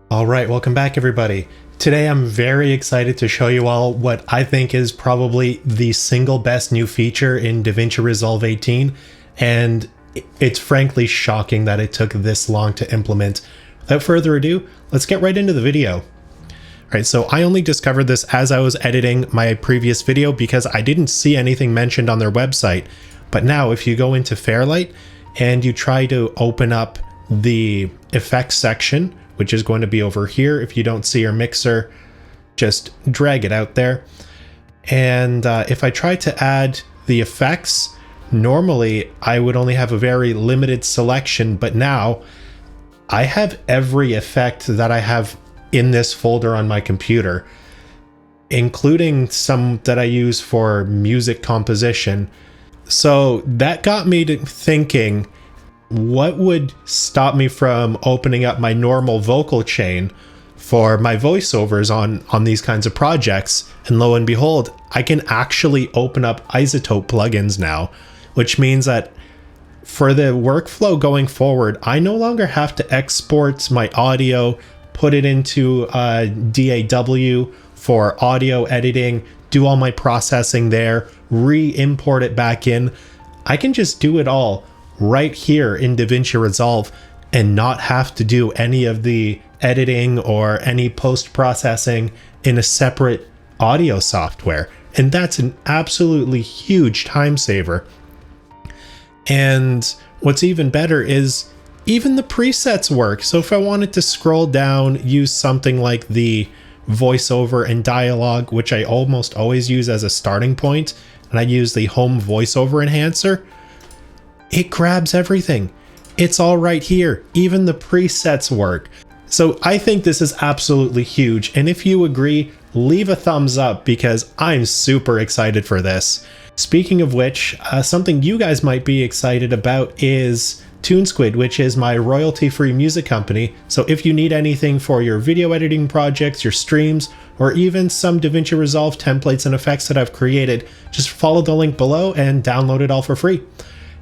All right, welcome back everybody. Today I'm very excited to show you all what I think is probably the single best new feature in DaVinci Resolve 18, and it's frankly shocking that it took this long to implement. Without further ado, let's get right into the video. All right, so I only discovered this as I was editing my previous video because I didn't see anything mentioned on their website. But now if you go into Fairlight and you try to open up the effects section, which is going to be over here. If you don't see your mixer, just drag it out there. And if I try to add the effects, normally I would only have a very limited selection, but now I have every effect that I have in this folder on my computer, including some that I use for music composition. So that got me to thinking, what would stop me from opening up my normal vocal chain for my voiceovers on these kinds of projects? And lo and behold, I can actually open up Izotope plugins now, which means that for the workflow going forward, I no longer have to export my audio, put it into DAW for audio editing, do all my processing there, re-import it back in. I can just do it all right here in DaVinci Resolve and not have to do any of the editing or any post-processing in a separate audio software. And that's an absolutely huge time saver. And what's even better is even the presets work. So if I wanted to scroll down, use something like the voiceover and dialogue, which I almost always use as a starting point, and I use the home voiceover enhancer, it grabs everything. It's all right here. Even the presets work. So I think this is absolutely huge. And if you agree, leave a thumbs up because I'm super excited for this. Speaking of which, something you guys might be excited about is TuneSquid, which is my royalty-free music company. So if you need anything for your video editing projects, your streams, or even some DaVinci Resolve templates and effects that I've created, just follow the link below and download it all for free.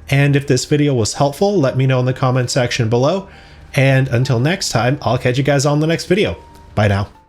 And if this video was helpful, let me know in the comment section below. And until next time, I'll catch you guys on the next video. Bye now.